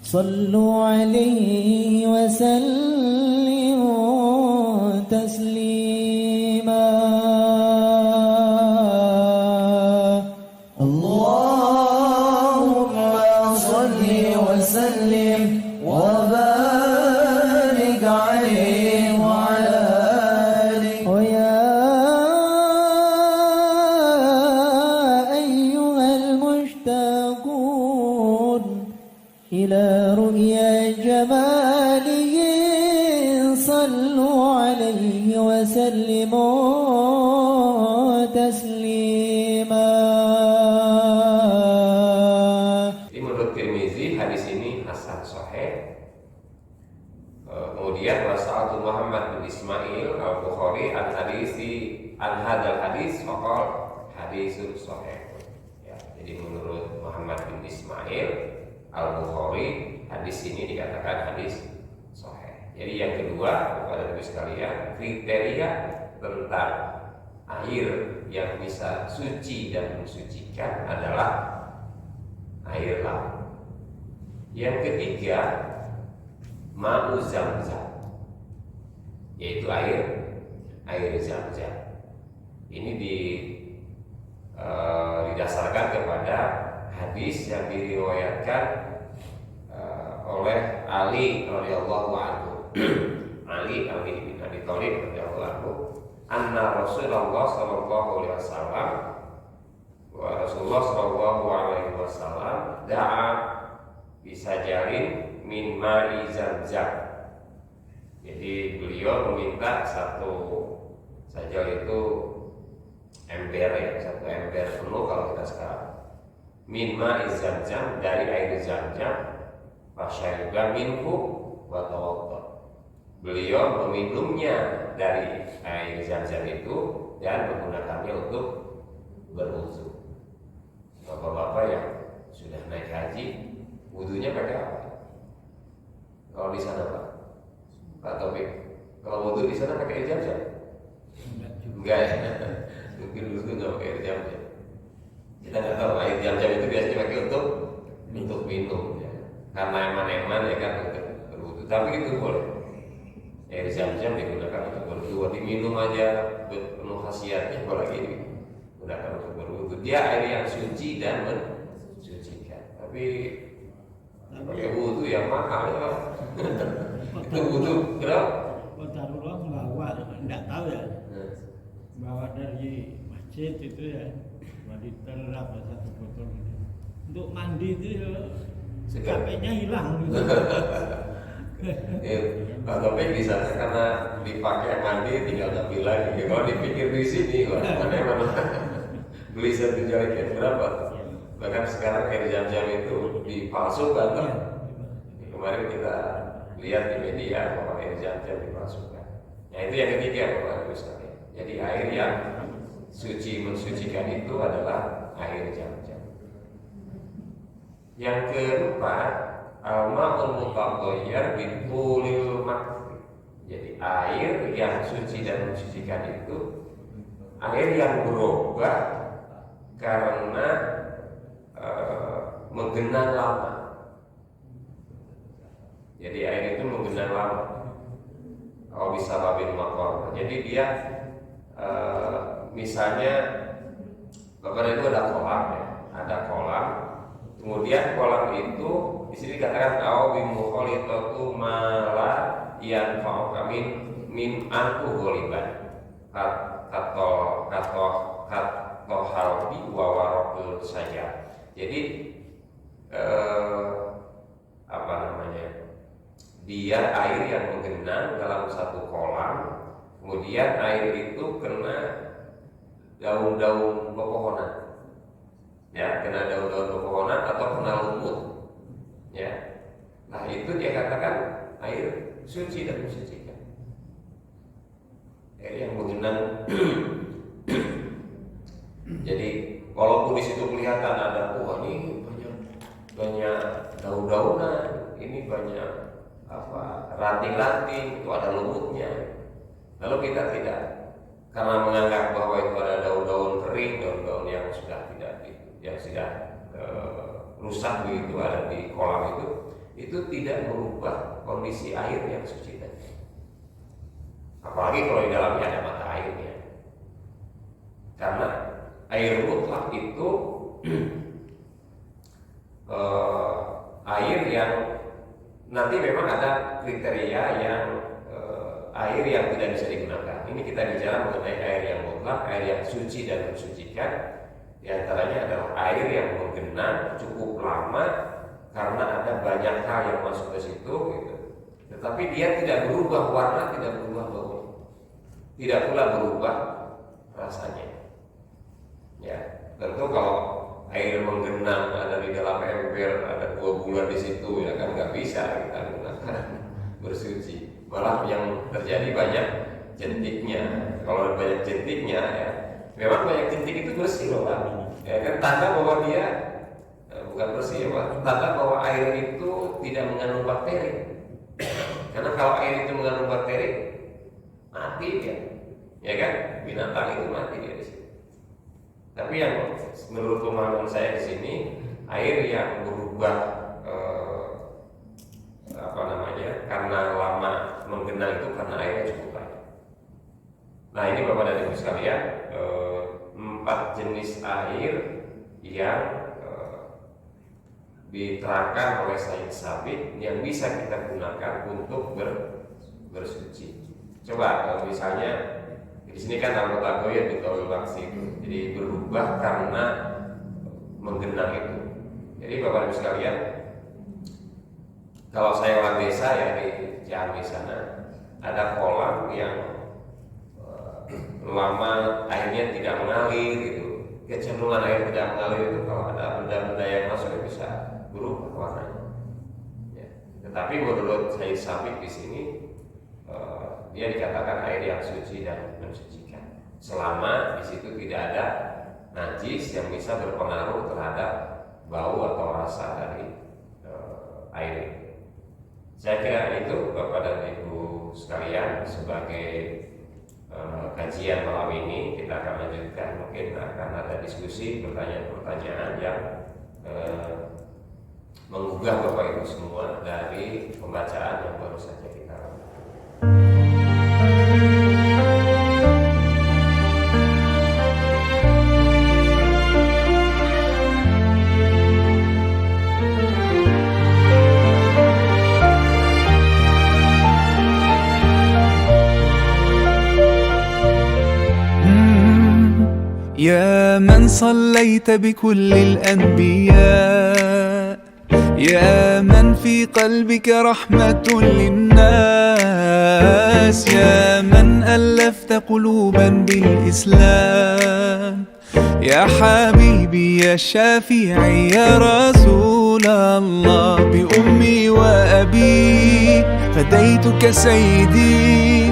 صلوا عليه وسلموا تسليما اللهم صل وسلم وبارك عليه وعلى آله ويا أيها المشتاقون إلى رؤيا جماله صلوا عليه وسلموا تسليما. Menurut Tirmizi hadis ini hasan sahih. Kemudian wasa'atu Muhammad bin Ismail al-Bukhari an hadal hadis faqal hadisul sahih. Ya, jadi menurut Muhammad bin Ismail al-Bukhari hadis ini dikatakan hadis sahih. Jadi yang kedua kepada Ibu sekalian, kriteria tentang air yang bisa suci dan mensucikan adalah air laut. Yang ketiga, ma'u Zamzam, yaitu air Zamzam. Ini didasarkan kepada hadis yang diriwayatkan oleh Ali radhiyallahu anhu. Ali bin Abi Thalib radhiyallahu anhu, anna Rasulullah sallallahu alaihi wasallam wa Rasulullah sallallahu alaihi wasallam da'a bisajarin min ma'i Zamzam. Jadi beliau meminta satu sajal itu ember, ya, satu ember penuh kalau kita sekarang, min ma'i Zamzam, dari air Zamzam, fasyariba minhu wa tawadda. Beliau meminumnya dari air Zamzam itu dan menggunakannya untuk berwudu. Bapak-bapak yang sudah naik haji, wudunya pakai apa? Kalau di sana Pak Taufik, kalau wudu di sana pakai air Zamzam? Enggak ya? Mungkin dulu nggak pakai air Zamzam. Kita nggak tahu, air Zamzam itu biasanya pakai untuk minum, ya. Karena eman-eman ya kan untuk berwudu. Tapi itu boleh. Air Zamzam digunakan untuk berwudu, diminum aja penuh khasiatnya, apalagi digunakan untuk berwudu. Dia air yang suci dan mensucikan. Tapi pakai wudu yang mahal ya. Itu wudu berapa? Qadarullah bawa, enggak tahu ya. Bawa dari masjid itu ya, 2 liter apa 1 botol gitu. Untuk mandi itu ya capeknya hilang gitu. Pak Taufik di sana karena dipakai mandi tinggal ambil lagi. Kalau dipikir di sini, mana beli 1 jerigen berapa? Bahkan sekarang air Zamzam itu dipalsukan. Kemarin kita lihat di media bahwa air Zamzam dipalsukan. Nah itu yang ketiga Bapak Ibu sekalian. Jadi air yang suci mensucikan itu adalah air Zamzam. Yang keempat, al-ma'ul mutaghayyir bitulil makfi. Jadi air yang suci dan mensucikan itu air yang berubah karena menggenang lama. Jadi air itu menggenang lama. Kalau bisa babin makor. Jadi dia misalnya Bapak itu ada kolam ya, ada kolam. Kemudian kolam itu di sini dikatakan au bimukhalithatu mala yanfa'u min anhu ghaliban. Kata halbi wa waraqul saja. Jadi apa namanya? Dia air yang menggenang dalam satu kolam. Kemudian air itu kena daun-daun pepohonan. Ya, kena daun-daun pepohonan atau kena lumut. Ya. Nah, itu dia katakan air suci dan mensucikan. Air yang menggenang. Jadi, walaupun di situ kelihatan ada ini banyak daun-daunan, ini banyak ranting-ranting, itu ada lumutnya. Lalu kita tidak, karena menganggap bahwa itu ada daun-daun kering, daun-daun yang sudah tidak, yang sudah rusak begitu ada di kolam itu, itu tidak merubah kondisi air yang suci tadi. Apalagi kalau di dalamnya ada mata airnya. Karena air mutlak itu air yang nanti memang ada kriteria yang air yang tidak bisa digunakan. Ini kita bicara mengenai air yang mutlak, air yang suci dan mensucikan. Di antaranya adalah air yang menggenang cukup lama karena ada banyak hal yang masuk ke situ, gitu. Tetapi dia tidak berubah warna, tidak berubah bau, tidak pula berubah rasanya. Ya, tentu kalau air menggenang ada di dalam ember, ada 2 bulan di situ, ya kan nggak bisa kita gunakan bersuci. Malah yang terjadi banyak jentiknya. Kalau banyak jentiknya, ya memang banyak jentik itu bersih loh Pak. Ya kan tanda bahwa dia bukan bersih ya Pak, tanda bahwa air itu tidak mengandung bakteri. Karena kalau air itu mengandung bakteri, mati dia, ya kan? Binatang itu mati dia di situ. Tapi yang menurut pemahaman saya di sini, air yang berubah karena lama menggenang itu karena airnya cukup banyak. Nah ini Bapak dan Ibu sekalian, 4 jenis air yang diterangkan oleh Sayyid Sabiq yang bisa kita gunakan untuk bersuci. Coba misalnya di sini kan anggota goyah di tawil waksi itu, jadi berubah karena menggenang itu. Jadi Bapak Ibu sekalian, kalau saya orang desa ya di Ciamis sana ada kolam yang lama airnya tidak mengalir gitu. Kecenderungan air tidak mengalir itu kalau ada benda-benda yang masuk bisa berubah warnanya. Ya. Tetapi menurut saya Sabiq di sini dia dikatakan air yang suci dan mensucikan. Selama di situ tidak ada najis yang bisa berpengaruh terhadap bau atau rasa dari air. Saya kira itu Bapak dan Ibu sekalian sebagai kajian malam ini. Kita akan lanjutkan, mungkin akan ada diskusi, pertanyaan-pertanyaan yang menggugah Bapak Ibu semua dari pembacaan yang baru saja kita lakukan. يا من صليت بكل الأنبياء، يا من في قلبك رحمة للناس، يا من ألفت قلوبا بالإسلام، يا حبيبي يا شافعي يا رسول الله، بأمي وأبي فديتك سيدي